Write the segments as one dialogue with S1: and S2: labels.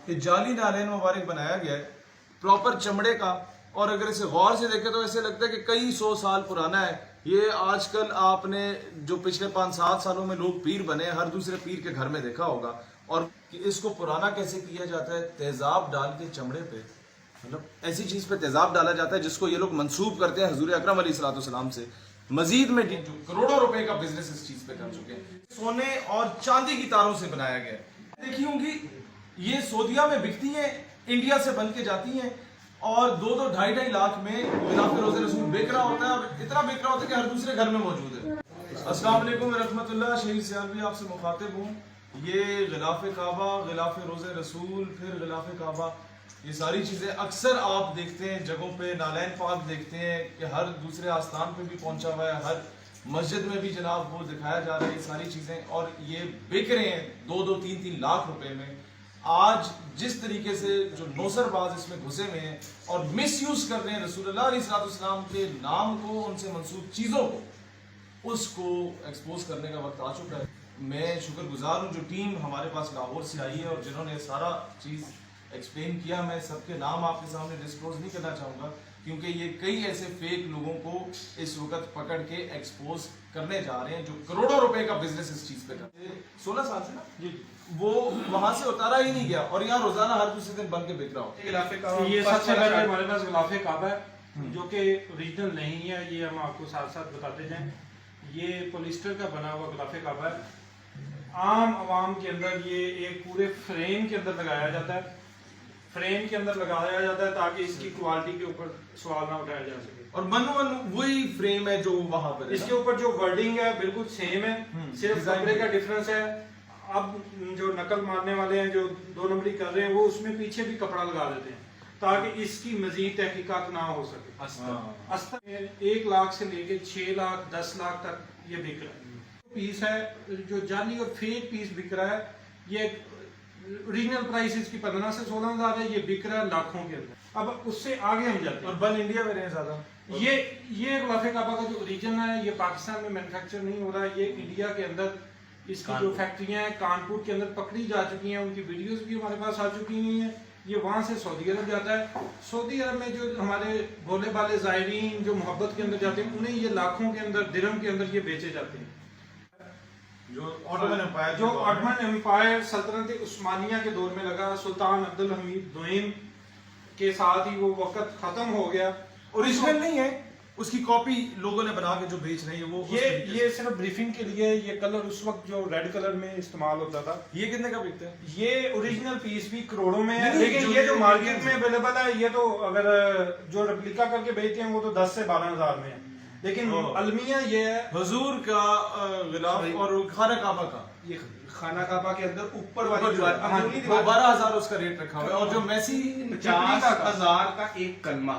S1: یہ جعلی نالین مبارک بنایا گیا ہے پراپر چمڑے کا، اور اگر اسے غور سے دیکھیں تو ایسے لگتا ہے کہ کئی سو سال پرانا ہے یہ۔ آج کل آپ نے جو پچھلے 5-7 سالوں میں لوگ پیر بنے ہر دوسرے پیر کے گھر میں دیکھا ہوگا، اور اس کو پرانا کیسے کیا جاتا ہے؟ تیزاب ڈال کے چمڑے پہ، مطلب ایسی چیز پہ تیزاب ڈالا جاتا ہے جس کو یہ لوگ منسوب کرتے ہیں حضور اکرم علیہ الصلوۃ والسلام سے۔ مزید میں جو کروڑوں روپے کا بزنس اس چیز پہ کر چکے ہیں، سونے اور چاندی کی تاروں سے بنایا گیا ہے۔ دیکھی ہوں گی یہ سعودیہ میں بکتی ہیں، انڈیا سے بن کے جاتی ہیں، اور 2-2 لاکھ میں غلاف روزہ رسول بیچ رہا ہوتا ہے، اور اتنا بیچ رہا ہوتا ہے کہ ہر دوسرے گھر میں موجود ہے۔ السلام علیکم ورحمۃ اللہ، شہید سیالوی آپ سے مخاطب ہوں۔ یہ غلاف کعبہ، غلاف روزہ رسول، پھر غلاف کعبہ، یہ ساری چیزیں اکثر آپ دیکھتے ہیں جگہوں پہ، نالین پاک دیکھتے ہیں کہ ہر دوسرے آستان پہ بھی پہنچا ہوا ہے، ہر مسجد میں بھی جناب وہ دکھایا جا رہا ہے یہ ساری چیزیں، اور یہ بک رہے ہیں 2-3 لاکھ روپے میں۔ آج جس طریقے سے جو نوسر باز اس میں گھسے ہوئے ہیں اور مس یوز کر رہے ہیں رسول اللہ علیہ الصلوۃ والسلام کے نام کو، ان سے منسوب چیزوں کو، اس کو ایکسپوز کرنے کا وقت آ چکا ہے۔ میں شکر گزار ہوں جو ٹیم ہمارے پاس لاہور سے آئی ہے اور جنہوں نے سارا چیز ایکسپلین کیا۔ میں سب کے نام آپ کے سامنے ڈسکلوز نہیں کرنا چاہوں گا کیونکہ یہ کئی ایسے فیک لوگوں کو اس وقت پکڑ کے ایکسپوز کرنے جا رہے ہیں جو کروڑوں روپے کا بزنس اس چیز پہ کرتے ہیں۔ 16 سال سے نا جی وہ وہاں سے اتارا ہی نہیں گیا، اور یہاں روزانہ ہر دوسرے دن بن کے بک رہا ہو۔
S2: یہ سب سے پہلے ہمارے پاس غلاف کعبہ ہے جو کہ اوریجنل نہیں ہے، یہ ہم آپ کو ساتھ ساتھ بتاتے جائیں۔ یہ پولیسٹر کا بنا ہوا غلاف کعبہ ہے۔ عام عوام کے اندر یہ ایک پورے فریم کے اندر لگایا جاتا ہے، فریم کے اندر لگایا جاتا ہے تاکہ اس کی کوالٹی کے اوپر سوال نہ اٹھایا جا سکے۔
S1: اور وہی فریم ہے جو وہاں پر
S2: اس کے اوپر جو ورڈنگ ہے بالکل سیم ہے، صرف کپڑے کا ڈفرنس ہے۔ اب جو نقل مارنے والے ہیں جو 2 نمبری کر رہے ہیں وہ اس میں پیچھے بھی کپڑا لگا دیتے ہیں تاکہ اس کی مزید تحقیقات نہ ہو سکے۔ استر 1 لاکھ سے لے کے 6 لاکھ 10 لاکھ تک یہ بک رہا ہے۔ پیس ہے جو جعلی اور فیک پیس بک رہا ہے، یہ اوریجنل پرائس اس کی 15 سے 16 ہزار ہے، یہ بک رہا ہے لاکھوں کے اندر۔ اب اس سے آگے ہم جاتے ہیں،
S1: اور بن انڈیا میں رہے زیادہ۔
S2: یہ غلاف کعبہ کا جو اوریجن ہے یہ پاکستان میں مینوفیکچر نہیں ہو رہا ہے، یہ انڈیا کے اندر اس کی جو فیکٹریاں ہیں کانپور کے اندر پکڑی جا چکی ہیں، ان کی ویڈیوز بھی ہمارے پاس آ چکی ہوئی ہیں۔ یہ وہاں سے سعودی عرب جاتا ہے۔ سعودی عرب میں جو ہمارے بھولے بالے زائرین جو محبت کے اندر جاتے ہیں انہیں یہ لاکھوں کے اندر درہم کے اندر یہ بیچے جاتے ہیں۔
S1: جو آٹومن
S2: امپائر سلطنت عثمانیہ کے دور میں لگا، سلطان عبدالحمید دوئم کے ساتھ ہی وہ وقت ختم ہو گیا۔
S1: اوریجنل نہیں ہے، اس کی کاپی لوگوں نے بنا کے جو بیچ رہے ہیں وہ
S2: یہ صرف بریفنگ کے لیے۔ یہ کلر اس وقت جو ریڈ کلر میں استعمال ہوتا تھا۔
S1: یہ کتنے کا بکتا ہے؟
S2: یہ اوریجنل پیس بھی کروڑوں میں ہے، لیکن یہ جو مارکیٹ میں اویلیبل ہے یہ تو اگر جو ریپلیکا کر کے بیچتے ہیں وہ تو 10 سے 12 ہزار میں ہے، لیکن المیہ یہ ہے
S1: حضور کا غلاف اور خانہ کعبہ کا۔
S3: یہ خانہ کعبہ کے اندر اوپر والی جو
S1: 12,000 اس کا ریٹ رکھا ہوا ہے، اور جو میسی
S3: 50,000 کا ایک کلمہ،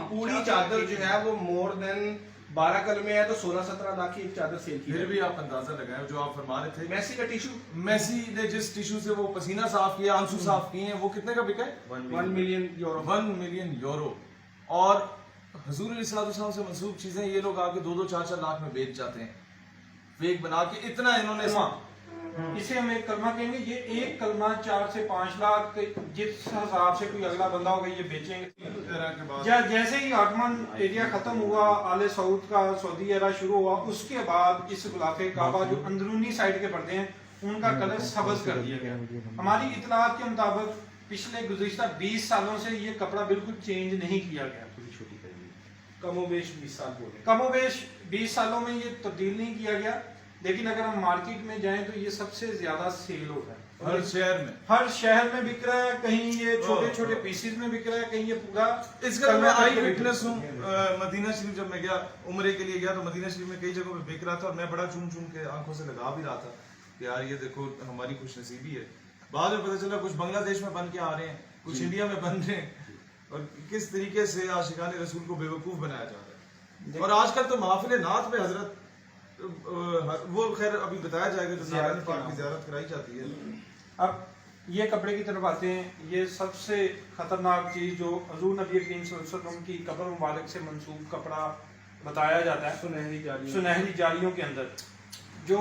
S3: پوری چادر جو ہے وہ مور دین 12 کلمے ہے تو 16-17 لاکھ کی ایک چادر سیل کی۔
S1: پھر بھی آپ اندازہ لگائیں جو آپ فرما رہے تھے،
S3: میسی کا ٹیشو،
S1: میسی نے جس ٹیشو سے وہ پسینہ صاف کیا، آنسو صاف کیے ہیں، وہ کتنے کا بکا ہے؟
S3: 1 ملین یورو۔
S1: 1 million euro. اور حضور علیہ الصلوۃ والسلام سے منسوب چیزیں یہ لوگ آ کے 2-4 لاکھ میں بیچ جاتے ہیں، فیک بنا کے۔ اتنا انہوں نے
S2: اسے ہم ایک کلمہ کہیں گے، یہ ایک کلمہ 4 سے 5 لاکھ جس حساب سے کوئی اگلا بندہ ہوگا یہ بیچیں گے۔ جیسے ہی آٹمن ایریا ختم ہوا، آل سعود کا سعودی ایرا شروع ہوا، اس کے بعد اس غلاف کعبہ جو اندرونی سائڈ کے پردے ہیں ان کا کلر سبز کر دیا گیا۔ ہماری اطلاعات کے مطابق پچھلے گزشتہ 20 سالوں سے یہ کپڑا بالکل چینج نہیں کیا گیا،
S3: کم و بیش 20 سال ہو گئے،
S2: کم و بیش 20 سالوں میں یہ تبدیل نہیں کیا گیا۔ لیکن اگر ہم مارکیٹ میں جائیں تو یہ سب سے زیادہ سیل ہوتا ہے، ہر شہر میں بک رہا ہے، کہیں یہ چھوٹے چھوٹے پیسز میں بک رہا ہے، کہیں یہ پورا۔
S1: اس کا میں آئی وٹنس ہوں، مدینہ شریف جب میں گیا عمرے کے لیے گیا تو مدینہ شریف میں کئی جگہوں پہ بک رہا تھا، اور میں بڑا چون چون کے آنکھوں سے لگا بھی رہا تھا کہ یار یہ دیکھو ہماری خوش نصیبی ہے۔ بعد میں پتہ چلا کچھ بنگلہ دیش میں بن کے آ رہے ہیں، کچھ انڈیا میں بن رہے ہیں، اور کس طریقے سے عاشقان رسول کو بے وقوف بنایا جا رہا ہے۔ اور آج کل تو محافل نعت پہ حضرت وہ خیر ابھی بتایا جائے گا، زیارت پاک کی زیارت کرائی جاتی ہے۔
S2: اب یہ کپڑے کی طرف آتے ہیں۔ یہ سب سے خطرناک چیز جو حضور نبی کریم صلی اللہ علیہ وسلم کی قبر مبارک سے منسوب کپڑا بتایا جاتا ہے سنہری جالیوں کے اندر، جو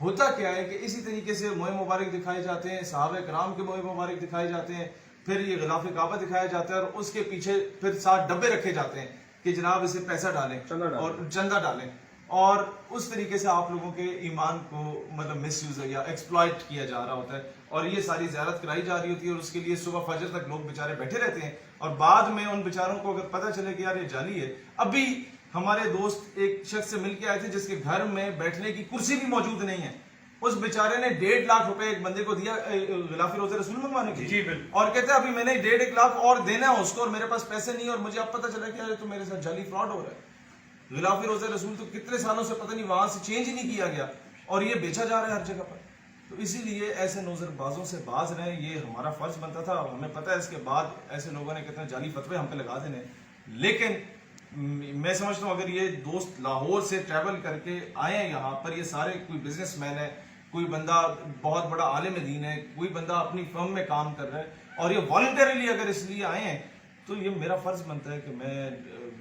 S1: ہوتا کیا ہے کہ اسی طریقے سے موئے مبارک دکھائے جاتے ہیں, صحابہ کرام کے موئے مبارک دکھائے جاتے ہیں, پھر یہ غلاف کعبہ دکھایا جاتا ہے اور اس کے پیچھے پھر 7 ڈبے رکھے جاتے ہیں کہ جناب اسے پیسہ ڈالیں اور چندہ ڈالیں, اور اس طریقے سے آپ لوگوں کے ایمان کو مطلب مس یوز یا ایکسپلائٹ کیا جا رہا ہوتا ہے, اور یہ ساری زیارت کرائی جا رہی ہوتی ہے, اور اس کے لیے صبح فجر تک لوگ بیچارے بیٹھے رہتے ہیں, اور بعد میں ان بیچاروں کو اگر پتہ چلے کہ یار یہ جعلی ہے. ابھی ہمارے دوست ایک شخص سے مل کے آئے تھے جس کے گھر میں بیٹھنے کی کرسی بھی موجود نہیں ہے, اس بیچارے نے 1.5 لاکھ روپے ایک بندے کو دیا غلاف روزہ رسول منگوانے کے
S2: جی بالکل,
S1: اور کہتے ہیں ابھی میں نے 1.5 لاکھ اور دینا ہے اس کو, اور میرے پاس پیسے نہیں, اور مجھے اب پتہ چلا کہ یار تو میرے ساتھ جعلی فراڈ ہو رہا ہے. غلاف روزہ رسول تو کتنے سالوں سے پتہ نہیں وہاں سے چینج ہی نہیں کیا گیا, اور یہ بیچا جا رہا ہے ہر جگہ پر. تو اسی لیے ایسے نوزر بازوں سے باز رہیں, یہ ہمارا فرض بنتا تھا. ہمیں پتہ ہے اس کے بعد ایسے لوگوں نے کتنے جعلی فتوے ہم پہ لگا دینے, لیکن میں سمجھتا ہوں اگر یہ دوست لاہور سے ٹریول کر کے آئے ہیں یہاں پر, یہ سارے کوئی بزنس مین ہے, کوئی بندہ بہت بڑا عالم دین ہے, کوئی بندہ اپنی فرم میں کام کر رہا ہے, اور یہ والنٹریلی اگر اس لیے آئے ہیں, تو یہ میرا فرض بنتا ہے کہ میں,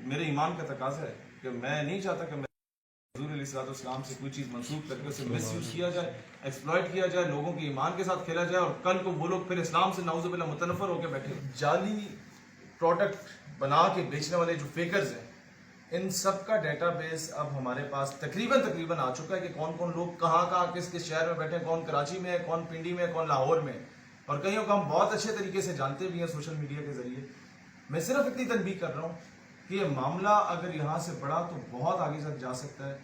S1: میرے ایمان کا تقاضا ہے کہ میں نہیں چاہتا کہ حضور علیہ الصلوۃ والسلام سے کوئی چیز منسوخ کر کے اسے مس یوز کیا جائے, ایکسپلائٹ کیا جائے, لوگوں کے ایمان کے ساتھ کھیلا جائے, اور کل کو وہ لوگ پھر اسلام سے نعوذ باللہ متنفر ہو کے بیٹھے. جعلی پروڈکٹ بنا کے بیچنے والے جو فیکرز ہیں, ان سب کا ڈیٹا بیس اب ہمارے پاس تقریباً آ چکا ہے کہ کون کون لوگ کہاں کس شہر میں بیٹھے ہیں, کون کراچی میں ہے, کون پنڈی میں ہے, کون لاہور میں ہے, اور کئیوں کو ہم بہت اچھے طریقے سے جانتے بھی ہیں سوشل میڈیا کے ذریعے. میں صرف اتنی تنبیہ کر رہا ہوں کہ یہ معاملہ اگر یہاں سے بڑھا تو بہت آگے تک جا سکتا ہے.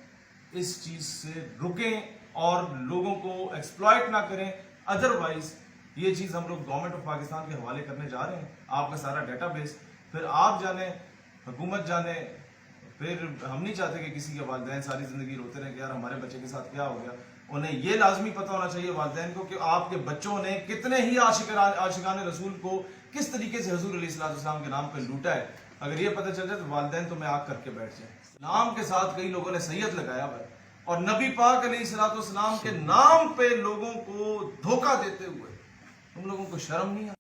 S1: اس چیز سے رکیں اور لوگوں کو ایکسپلائٹ نہ کریں, ادروائز یہ چیز ہم لوگ گورنمنٹ آف پاکستان کے حوالے کرنے جا رہے ہیں. آپ کا سارا ڈیٹا بیس پھر آپ جانیں, حکومت جانے, پھر ہم نہیں چاہتے کہ کسی کے والدین ساری زندگی روتے رہیں کہ یار ہمارے بچے کے ساتھ کیا ہو گیا. انہیں یہ لازمی پتہ ہونا چاہیے والدین کو کہ آپ کے بچوں نے کتنے ہی عاشقان رسول کو کس طریقے سے حضور علیہ الصلوۃ والسلام کے نام پہ لوٹا ہے. اگر یہ پتہ چل جائے تو والدین تو میں آگ کر کے بیٹھ جائیں. نام کے ساتھ کئی لوگوں نے سید لگایا ہے, اور نبی پاک علیہ الصلوۃ والسلام کے نام پہ لوگوں کو دھوکہ دیتے ہوئے تم لوگوں کو شرم نہیں آتی؟